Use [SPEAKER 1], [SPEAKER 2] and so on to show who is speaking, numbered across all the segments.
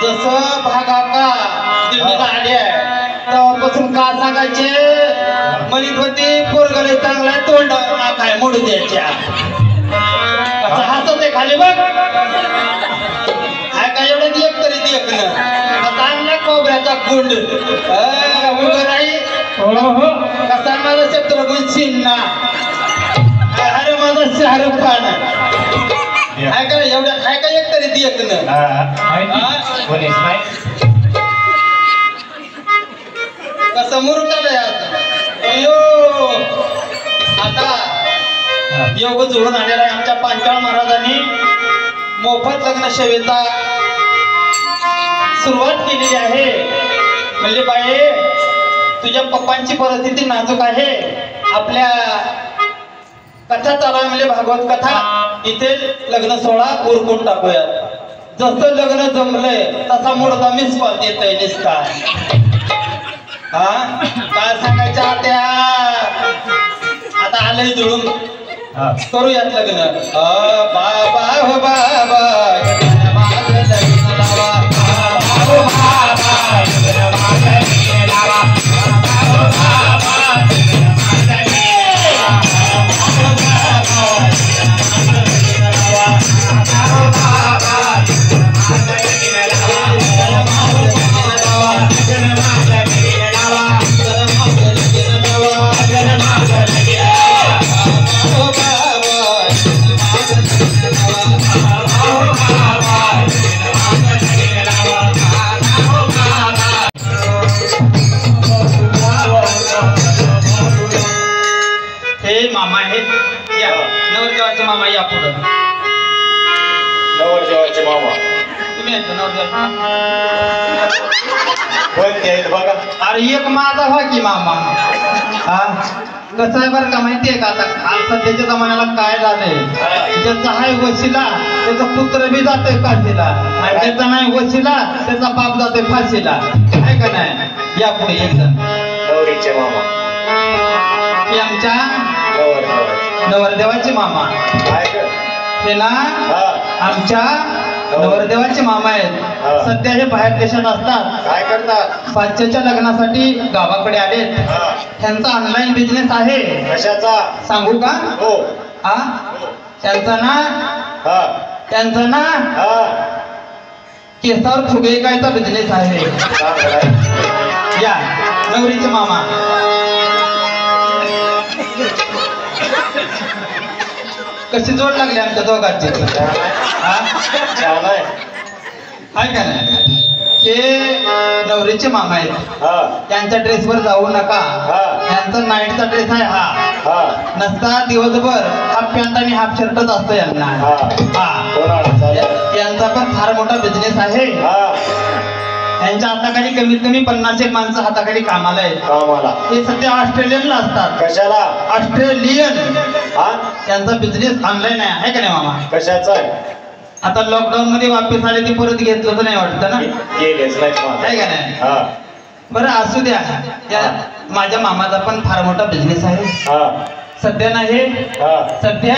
[SPEAKER 1] जसं भागाका दिल्लीला आली आहे तेव्हापासून का सांगायचे म्हणत होती पोरगले चांगला तोंड काय मोडू द्यायच्या कसं हसत आहे खाली बघ काय काय एवढं एक तरी देखणं आता आणला कोबऱ्याचा गुंड उभं राही कसा माझा शत्रुघ्न सिन्हा अरे माझा शाहरुख खान काय काय एवढ्या काय काय एक तरी देखणं कसं मुरुटाला आता योग जुळून आलेला आहे आमच्या पांचाळ महाराजांनी मोफत लग्न सेवेचा सुरुवात केलेली आहे. म्हणजे बाई तुझ्या पप्पांची परिस्थिती नाजूक आहे. आपल्या कथा चालू आहे म्हणजे भागवत कथा इथे लग्न सोहळा उरकून टाकूया. जसं लग्न जमलंय तसा मुडदा मिस कॉल देतय निसका. हा काय सांगायच्या त्या आता आलंय जुळून करूयात लग्न. बाबा हो बाबा मामा आहे या नवरदेवाचे मामा या पुढे.
[SPEAKER 2] नवरदेवाचे मामा
[SPEAKER 1] तुम्ही आहेत नवरदेवाचे
[SPEAKER 2] बघा.
[SPEAKER 1] अरे एक माझा व्हा की मामा. हा कसं आहे बरं का माहितीये का आता सध्याच्या जमान्याला काय झालंय ज्याचा हाय वशिला त्याचा पुत्र बी जातोय फाशीला आणि ज्याचा नाही वशिला त्याचा बाप जातोय फाशीला. आहे का नाही या पुढे एक जण
[SPEAKER 2] नवरीचे मामा
[SPEAKER 1] हे आमच्या नवरदेवाचे मामा हे ना आमच्या नवरदेवाचे मामा आहेत. सध्या हे बाहेर देशात असतात.
[SPEAKER 2] काय करतात?
[SPEAKER 1] पाचच्या लग्नासाठी गावाकडे आलेत. त्यांचा ऑनलाईन बिझनेस आहे.
[SPEAKER 2] कशाचा
[SPEAKER 1] सांगू का?
[SPEAKER 2] हो
[SPEAKER 1] हा त्यांचा ना केसावर फुगे कायचा बिझनेस आहे. या नवरीचे मामा कशी जोड लागली आमच्या दोघांची. हाय का नाही हे नवरीचे मामा आहेत. त्यांच्या ड्रेसवर जाऊ नका. यांचा नाईटचा ड्रेस आहे हा. नसता दिवसभर हाफ पॅन्ट आणि हाफ शर्टच असतो यांना. यांचा पण फार मोठा बिझनेस आहे. यांच्या हाताखाली कमीत कमी 50 माणसं हाताखाली कामाला आहेत. हे सध्या ऑस्ट्रेलियनला असतात.
[SPEAKER 2] कशाला?
[SPEAKER 1] ऑस्ट्रेलियन. त्यांचा बिझनेस ऑनलाईन आहे का नाही मामा?
[SPEAKER 2] कशाचा आहे?
[SPEAKER 1] आता लॉकडाऊन मध्ये वापस आले ते परत घेतलं तर नाही वाटतं ना? आहे का नाही? बरं असू द्या. त्या माझ्या मामाचा पण फार मोठा बिझनेस आहे. सध्या नाही सध्या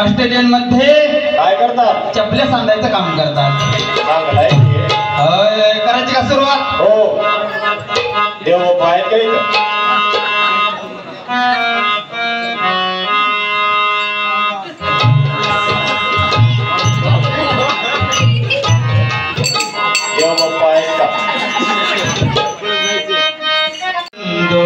[SPEAKER 1] ऑस्ट्रेलियन मध्ये
[SPEAKER 2] काय करतात?
[SPEAKER 1] चपल्या सांगायचं काम करतात. करायची का सुरुवात?
[SPEAKER 2] हो देव बाहेर काही
[SPEAKER 1] दो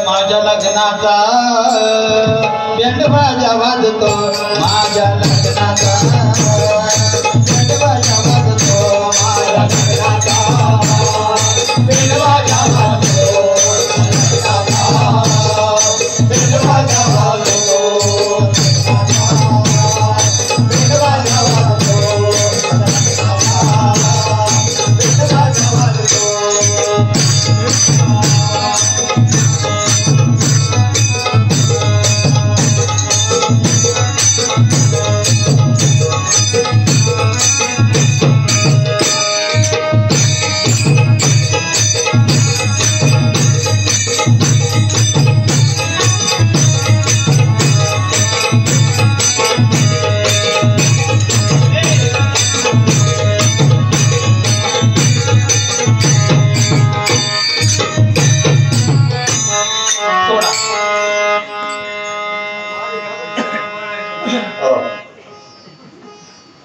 [SPEAKER 1] माझ्या लग्नाचा बँड बाजा वाजतो माझ्या लग्नाचा बँड बाजा वाजतो माझ्या लग्नाचा बँड बाजा वाजतो बँड बाजा वाजतो बँड बाजा वाजतो बँड बाजा वाजतो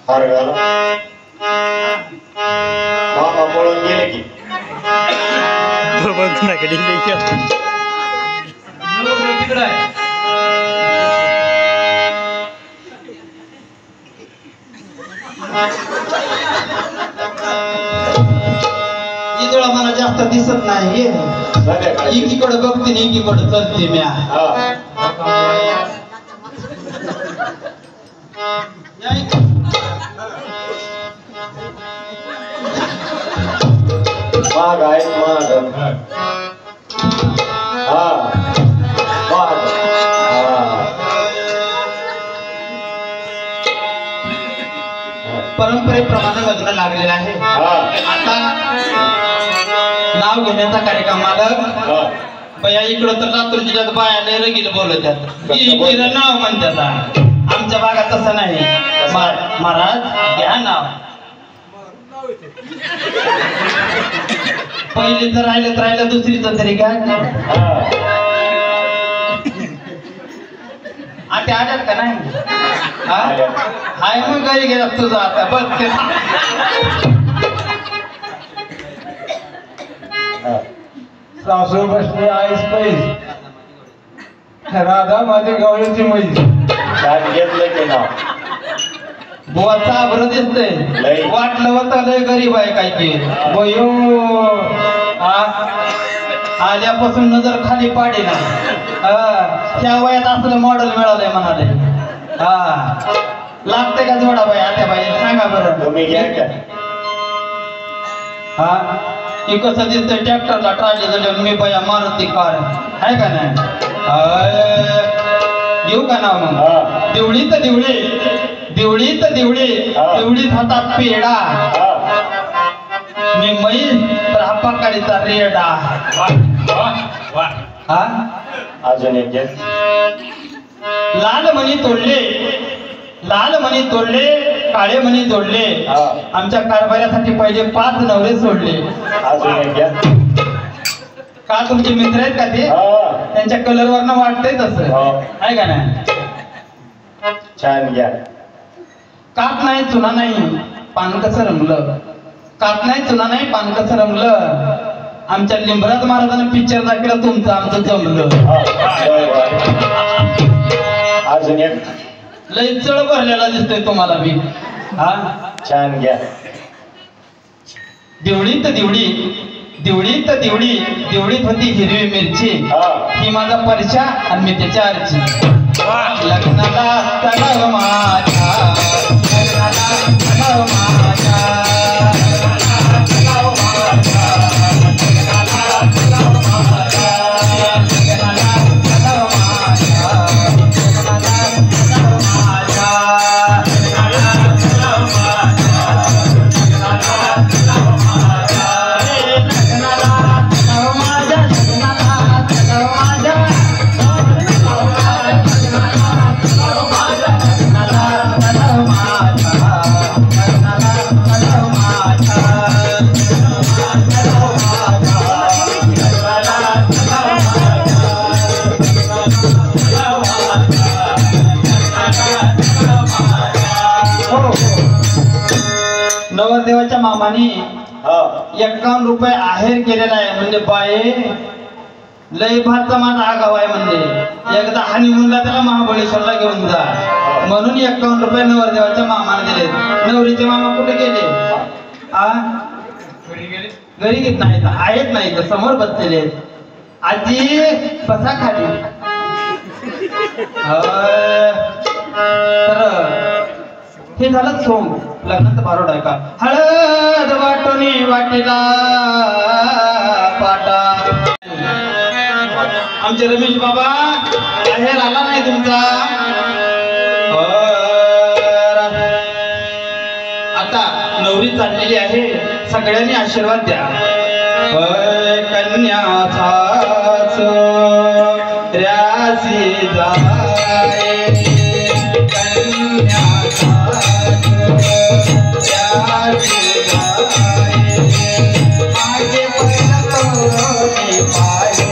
[SPEAKER 2] हार घाला मामा पळून गेले की
[SPEAKER 1] इजोळा मला जास्त दिसत नाही एकीकडे बघते आणि एकीकडे चलते म्या
[SPEAKER 2] माग आहे माग हा माग
[SPEAKER 1] परंपरेप्रमाणे लग्न लागलेलं आहे आता नाव घेण्याचा कार्यक्रम मालक बया इकडं तर लातूर जिल्ह्यात बायाने रगील बोलतात नाव म्हणतात आमच्या भागात तसं नाही महाराज घ्या नाव पहिले तर राहिलं दुसरीच तरी काय आता आल्यात का नाही हाय मग घरी गेला तुझा आता बस
[SPEAKER 3] सासू बसले आईस पैस राधा माझी गवळीची मैस
[SPEAKER 2] घेतलं की नाव
[SPEAKER 1] बुवाचा बरं दिसतंय वाटलं होतं लय गरीब आहे काय की बयो आल्यापासून नजर खाली पाडी ना त्या वयात असलं मॉडेल मिळालंय म्हणाले लागते का जोडा बाई आता बाई सांगा बरं
[SPEAKER 2] तुम्ही घ्या का
[SPEAKER 1] हे कसं दिसतंय ट्रॅक्टरला ट्राली झाल्यावर मी बया मारुती कार आहे का नाही घेऊ का नाव मग दिवळी तर दिवळी दिवळी तर दिवळी दिवळीत हातात पेडा मी म्हैस तर हा पकाडीचा रेडा
[SPEAKER 2] अजून एक घ्या
[SPEAKER 1] लाल मणी तोडले काळे मणी जोडले आमच्या कारभारासाठी पहिले 5 नवरे सोडले
[SPEAKER 2] अजून एक घ्या
[SPEAKER 1] का तुमचे मित्र आहेत का ते त्यांच्या कलरवरनं वाटतंय तसं आहे का नाही
[SPEAKER 2] छान घ्या
[SPEAKER 1] कात नाही चुना नाही पान कसं रंगलं कात नाही चुना नाही पान कसं रंगलं आमच्या लिंबराज महाराजांना पिक्चर दाखवला तुमचं आमचं जमलं
[SPEAKER 2] अजून एक
[SPEAKER 1] लय चळ भरलेला दिसतोय तुम्हाला मी
[SPEAKER 2] छान घ्या
[SPEAKER 1] दिवळीत दिवळी दिवळीत दिवळी दिवळीत होती हिरवी मिरची ही माझा परशा आणि मी त्याच्या आरची लग्नाला तलाव माझ्या लग्नाला तलाव माझ्या तलाव माझ्या लग्नाला तलाव माझ्या लग्नाला तलाव माझ्या लग्नाला तलाव माझ्या लग्नाला तलाव माझ्या लग्नाला तलाव माझ्या लग्नाला तलाव माझ्या लग्नाला तलाव माझ्या लग्नाला तलाव माझ्या हो नवरदेवाच्या मामाने
[SPEAKER 2] हा
[SPEAKER 1] 51 रुपये आहेर केलेला आहे म्हणजे बाये लय भातचा माझा आगाव आहे म्हणजे एकदा हनीमूनला त्याला महाबळेश्वरला घेऊन जा म्हणून 51 रुपये नवरदेवाच्या मामाने दिले. नवरीचे मामा कुठे गेले? आ घरी घेत नाही आहेत नाही तर समोर बसलेले आहेत. आजी बसा खाली. तर हे झालं सोंग लग्नाचं बारोड आहे का? हळद वाटोनी वाटेला पाटा. आमचे रमेश बाबा बाहेर आला नाही तुमचा. आता नवरी चाललेली आहे सगळ्यांनी आशीर्वाद द्या. कन्याचाच रॅसी जाय कन्याचाच रॅसी जाय मागे पडतोनी पाये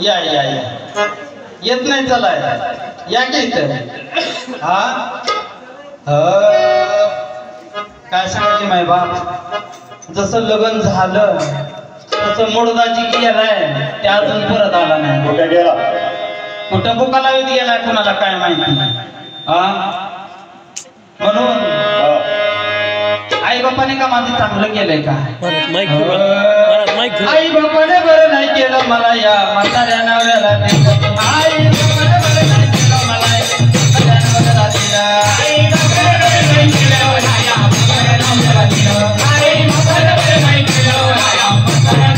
[SPEAKER 1] या या या येत नाही चला या की इथं. हा काय सांगायचे माय बाप जसं लग्न झालं तसं मुडदाची गेलाय ते अजून परत आला नाही.
[SPEAKER 2] कुठे गेला?
[SPEAKER 1] कुठं बुका लावत गेलाय कुणाला काय माहिती. हा म्हणून आई बापाने का माझं चांगलं केलंय का? आई बापाने बरं नाही केलं मला या म्हाताऱ्या नवऱ्याला. आई बापाने बरं नाही केलं मला या म्हाताऱ्या नवऱ्याला दिला. आई बापाने बरं नाही केलं मला या म्हाताऱ्या नवऱ्याला दिला. आई बापाने बरं नाही केलं मला या म्हाताऱ्या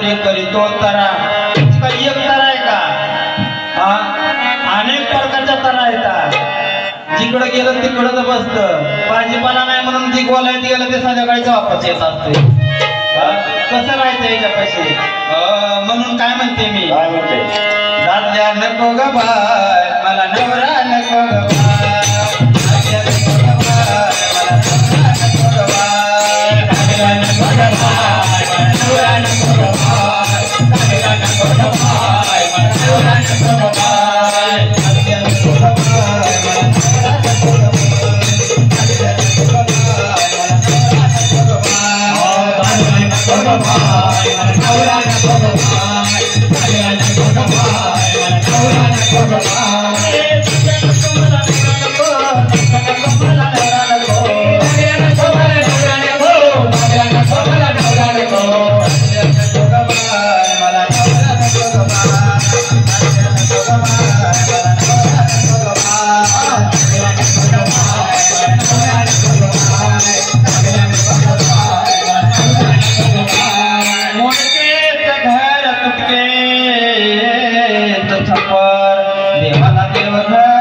[SPEAKER 1] परी करीतो तरा काही एक तरा आहे का हा अनेक प्रकारच्या तरा येतात जिकडं गेलं तिकडं बसतं भाजीपाला नाही म्हणून जी बोलायला गेलं ते संध्याकाळीच वापस येत असते कसं राहायचं याच्यापाशी म्हणून काय म्हणते मी
[SPEAKER 2] काय म्हणते
[SPEAKER 1] दाद्या नको ग बाय मला नवरा नको ग बाय दाद्या नको ग बाय मला नवरा नको ग बाय दाद्या नको ग बाय मला नवरा नको ग बाय दाद्या नको ग बाय मला नवरा नको ग बाय दाद्या नको ग बाय मला नवरा नको ग बाय दाद्या नको ग बाय मला नवरा नको ग छप्पर देवाला देव घर